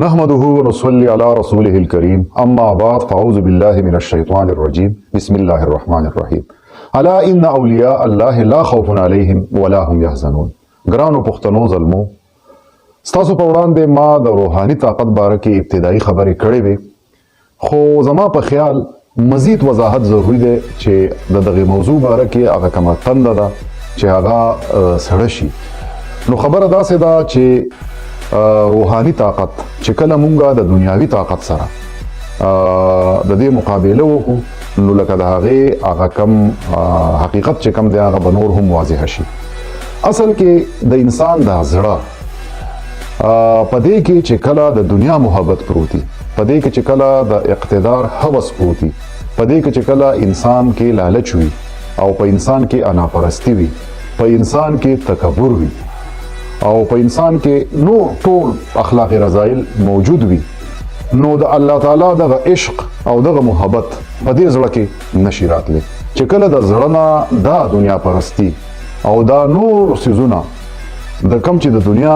نحمده ونصلي على رسوله الكريم اما بعد فاعوذ بالله من الشيطان الرجيم بسم الله الرحمن الرحيم الا ان اولیاء الله لا خوف عليهم ولا هم يحزنون. ګرانو پښتنو ظلمو، ستاسو په وړاندې ما د روحاني طاقت باره کې ابتدایي خبرې کړې وې، خو زما په خیال مزید وضاحت ضروری دی چې د دغه موضوع باره کې هغه کومه تنده ده چې هغه سړه شي. نو خبره داسې ده چې روحاني طاقت چې کله مونږه د دنیاوي طاقت سره د دې مقابله وکړو، نو لکه د هغه کم حقیقت چې کم دی هغه به نور هم واضح شي. اصل کې د انسان د زړه په دې کې چې کله د دنیا محبت پروتي، په دې کې چې کله د اقتدار هوس پروتي، په دې کې چې کله انسان کې لالچ وي او په انسان کې اناپرستی وي، په انسان کې تکبر وي او په انسان کې نور ټول اخلاق رذایل موجود وي، نو د الله تعالی دغه عشق او دغه محبت په دې زړه کې نشي راتلی. چې کله د زړه نه دا دنیا پرستی او دا نور سيزونه د کم چې د دنیا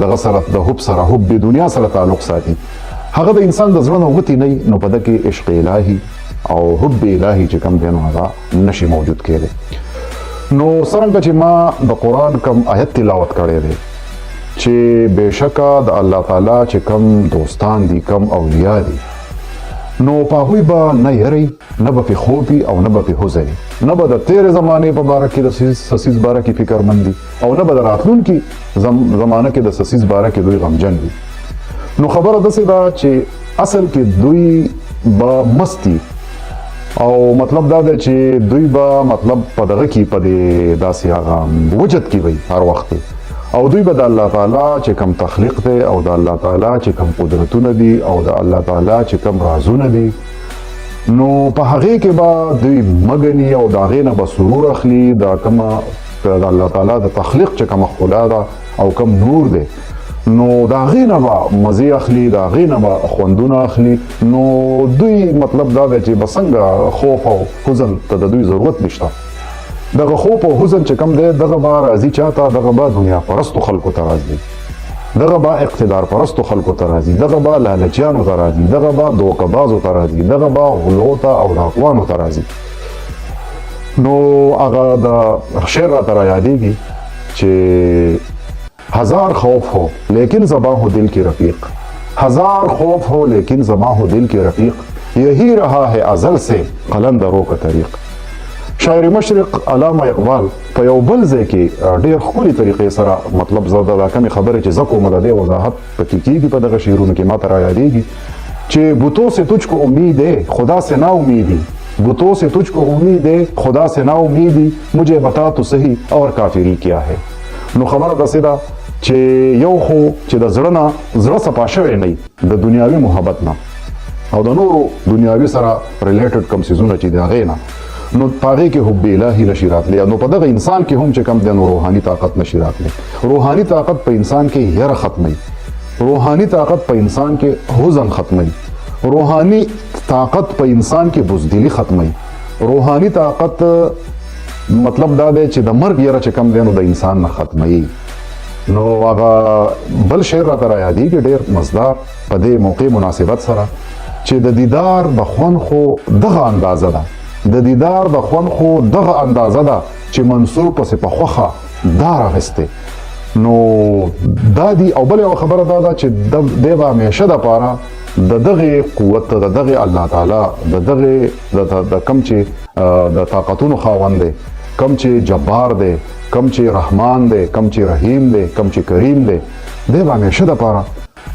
دغه سره د حب سره حب د دنیا سره تعلق ساتي، هغه د انسان د زړه نه وتی نه، نو په دغه عشق الهي او حب الهي چې کم دی نو هغه نشي موجود کېږي. نو څرنګه چې ما د قرآن کم آیت تلاوت کړی دی چې بېشکه د الله تعالی چې کم دوستان دي، کم اولیاء دي، نو په هغوی به نه یری، نه به پې خوب وي او نه به پې حزن وي، نه به د تېرې زمانې په باره کې د څه باره کې فکرمند دي او نه به د راتلونکي زمانه کې د څه باره کې دوی غمجن وي. نو خبره داسې ده چې اصل کې دوی به مستی او مطلب دا ده چې دوی به مطلب په دغه کې په دې داسې هغه وجد کې وي هر وخت، او دوی به د الله تعالی چې کم تخلیق دی او د الله تعالی چې کم قدرتونه دي او د الله تعالی چې کم رازونه دي، نو په هغې کې به دوی مګني او د هغې نه به سرور اخلي. دا کومه د الله تعالی د تخلیق چې کومه ښکلا ده او کم نور دی، نو د هغې نه به مزې اخلي، د هغې نه به خوندونه اخلي. نو دوی مطلب دا دی چې به څنګه خوف او حزن ته د دوی ضرورت نشته. دغه خوف او حزن چې کم دی دغه به راځي چاته؟ دغه به دنیا پرستو خلکو ته راځي، دغه به اقتدار پرستو خلکو ته راځي، دغه به لالچیانو ته راځي، دغه به دوکهبازو ته راځي، دغه به غلو ته او ډاکوانو ته راځي. نو هغه د شعر راته رایادېږي چې ہزار خوف ہو لیکن زباں ہو دل کی رفیق، ہزار خوف ہو لیکن زباں ہو دل کی رفیق، یہی رہا ہے ازل سے قلندروں کا طریق. شاعر مشرق علامه اقبال په یو بل ځای کې ډېر ښکلي طریقې سره مطلب زه دا کمې خبرې چې زه کوم د دې وضاحت پکې کېږي په دغه شعرونو کې ماته رایادېږي چې بتوں سے تجھ کو امید ہے خدا سے نا امیدی، بتوں سے تجھ کو امید ہے خدا سے نا امیدی، مجھے بتا تو صحیح اور کافری کیا ہے. نو خبره داسې ده چې یو خو چې د زړه نه زړه صفا شوی نه د دنیاوي محبت نه او د نورو دنیاوي سره ریلیټډ کم څیزونه چې د هغې نه، نو په هغې کې حب الهي نشي راتلی. نو په دغه انسان کې هم چې کم دی نو روحاني طاقت نشي راتلی. روحاني طاقت په انسان کې یره ختموي، روحاني طاقت په انسان کې حزن ختموي، روحاني طاقت په انسان کې بزدلي ختموي، روحاني طاقت مطلب دا دی چې د مرګ یره چې کم دی نو د انسان نه ختموي. نو هغه بل شعر راته رایادېږي ډېر مزدار په دې موقع مناسبت سره چې د دیدار د خوند خو دغه اندازه ده، د دیدار د خوند خو دغه اندازه ده چې منصور پسې په خوښه دا راغستې. نو دا دی. او بل یوه خبره دا ده چې دی به همیشه دپاره د دغې قوت، د دغې الله تعالی د دغې د کم چې د طاقتونو خاوند دی، کم چې جبار دی، کم چې رحمان دی، کم چې رحیم دی، کم چې کریم دی، دی به همیشه دپاره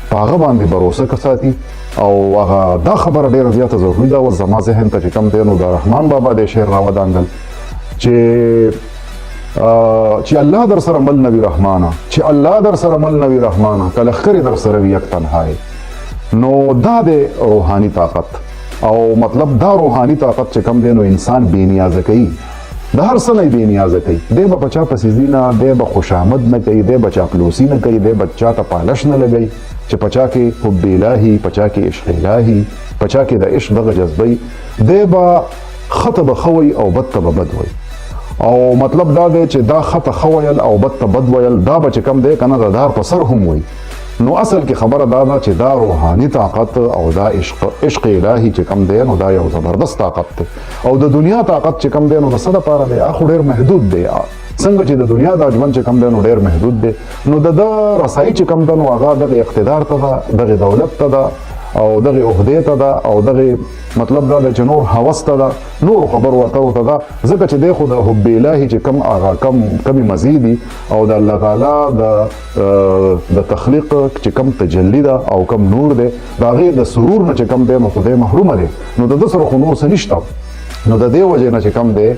په هغه باندې بروسه ساتي. او هغه دا خبره ډېره زیاته ضروري ده. اوس زما ذهن ته چې کم دی نو د رحمان بابا د شعر راودانګل چې الله در سره مل نوي رحمانه، چې الله در سره مل نوي رحمانه، که لښکرې در سره وي یک تنهای. نو دا د روحاني طاقت او مطلب دا روحاني طاقت چې کم دی نو انسان بې نیازه کوي، د هر څه نه یې بې نیازه کوي. دی به په چا پسې ځي نه، دی به خوشامد نه کوي، دی به چاپلوسي نه کوي، دی به چا ته پالش نه لګوي چې په چا کې حب الهي، په چا کې عشق الهي، په چا کې د عشق دغه جذبه، دی به ښه ته به ښه وایي او بد ته به بد وایي. او مطلب دا دی چې دا ښه ته ښه ویل او بد ته بد ویل دا به چې کم دی که نه د دار په سر هم وایي. نو اصل کې خبره دا ده چې دا روحاني طاقت او دا عشق الهي چې کم دی نو دا یو زبردست طاقت دی او د دنیا طاقت چې کم دی نو د څه دپاره دی هغه ډېر محدود دی څنګه چې د دنیا دا ژوند چې کم دی نو ډېر محدود دی نو د ده رسایي چې کم ده نو هغه دغه اقتدار ته ده دغه دولت ته ده او دغه عهدې ته ده او دغه مطلب دا ده چې نور هوس ته ده نور خبرو اترو ته ده ځکه چې دی خو د حب الهي چې کم هغه کمې مزې دي او د الله تعالی د تخلیق چې کم تجلی ده او کم نور دی د هغې د سرور نه چې کم دی نو خدای محرومه دی نو د ده سره خو نور څه نشته نو د دې وجې نه چې کم دی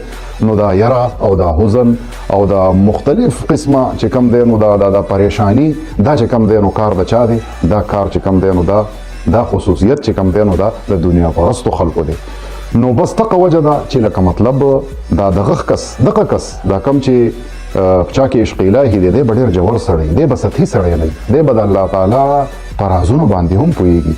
نو دا یره او دا حزن او دا مختلف قسمه چې کم دی نو دا پریشانی دا چې کم دی نو کار د چا دی دا کار چې کم دی نو دا خصوصیت چې کم دی نو دا د دنیا پرستو خلکو دی نو بس دغه وجه ده چې لکه مطلب دا دغه کس دا کم چې چا کې عشق الهي دی دی به ډېر ژور سړی دی به سطحي سړی نه دی به د الله تعالی په رازونو باندې هم پوهېږي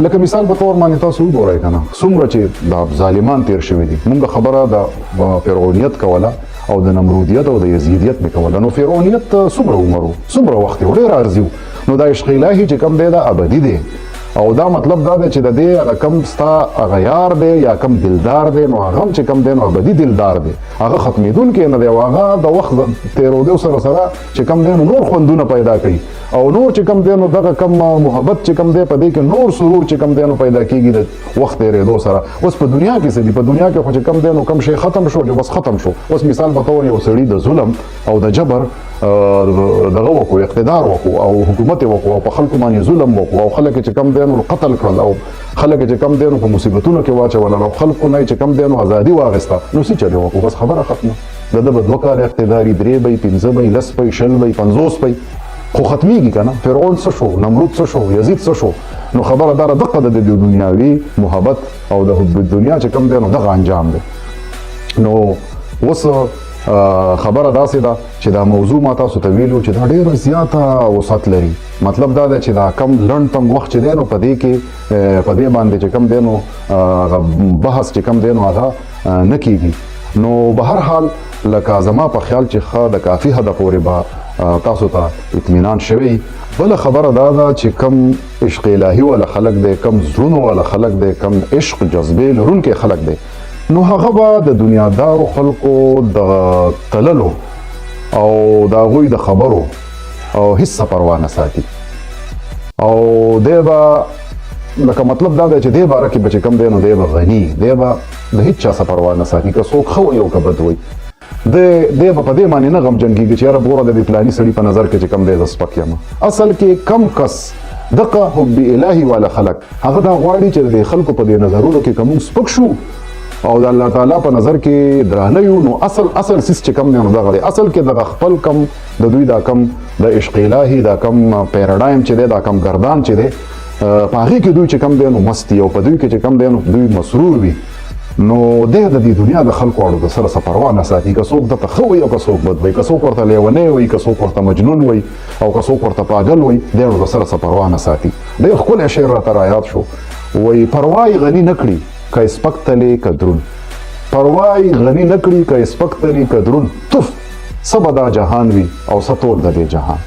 لکه مثال په طور باندې تاسو وګورئ که نه څومره چې دا ظالمان تیر شوي دي مونږ خبره د فرعونیت کوله او د نمرودیت او د یزیدیت مې کوله نو فرعونیت څومره عمر و څومره وخت یې ډېر عرضي و نو دا عشق الهي چې کم دی دا ابدي دی او دا مطلب دا دی چې د دې هغه کم ستا هغه یار دی یا کم دلدار دی نو هغه هم چې کم دی نو ابدي دلدار دی هغه ختمېدونکی نه دی او هغه د وخت تېرېدو سره چې کم دی نو نور خوندونه پیدا کوي او نور چې کم دی نو دغه کم محبت چې کم دی په دې کې نور سرور چې کم دی نو پیدا کېږي د وخت تېرېدو سره اوس په دنیا کې څه دي په دنیا کې خو چې کم دی نو کم شی ختم شو بس ختم شو اوس مثال په طور یو سړي د ظلم او د جبر دغه وکړو اقتدار وکړو او حکومت وکړو او په خلکو باندې ظلم وکړو او خلک چې کم دی نو قتل کړل او خلک چې کم دی نو په مصیبتونو کې واچول او خلکو نه چې کم دی نو ازادي واخیسته نو څه چلې وکړو بس خبره ختمه د ده به 2 کاله اقتداري 3 به 5 به 10 به 20 به 50 به خو ختمیږي که نه فرعون څه شو نمرود څه شو یزید څه شو نو خبره داره دقه د دنیاوي محبت او د حب دنیا چې کم دی نو دغه انجام دی نو اوس خبره داسې ده چې دا موضوع ما تاسو ته ویلو چې دا ډېره زیاته وسعت لري مطلب دا ده چې دا کم لنډ تنګ وخت چې دی نو په دې کې په دې باندې چې کم دی نو بحث چې کم دی نو هغه نه کېږي نو به هر حال لکه زما په خیال چې ښه د کافي حده پورې به تاسو ته اطمینان شوی بله خبره دا ده چې کم عشق الهي والا خلک دی کم زړونو والا خلک دی کم عشق جذبې لرونکي خلک دی نو هغه به د دنیادارو خلکو د تللو او د هغوی د خبرو او هیڅ پروا نه ساتي او دی به لکه مطلب دا دی چې دی باره کې به چې کم دی نو دی به غني دی به د هیڅ چا څه پروا نه ساتي که څوک ښه وي او که بد وي دی به په دې باندې نه غمجن کېږي چې یاره ګوره د دې فلاني سړي په نظر کې چې کم دی زه سپک یم اصل کې کم کس دغه حب الهي والا خلک هغه دا غواړي چې د خلکو په دې نظرونو کې که موږ سپک شو او د الله تعالی په نظر کې درانه یو نو اصل سیس چې کم دی نو دغه دی اصل کې دغه خپل کم د دوی دا کم د عشق الهي دا کم پیراډایم چې دی دا کم گردان چې دی په هغې کې دوی چې کم دی نو مستی او په دوی کې چې کم دی نو دوی مسرور وي نو دی د دې دنیا د خلکو اړو د سره څه پروا نه ساتي که څوک درته ښه وي او که څوک بد وي که څوک ورته لیونی وي که څوک ورته مجنون وي او که څوک ورته پاگل وي دی اړو د سره څه پروا نه ساتي ډېر ښکلی شعر راته رایاد شو وایي پروا یې غني نه کړي که سپک تلې که درون پروا یې غني نه کړي که سپک تلې که درون تف څه به دا جهان وي او څه ټول د دې جهان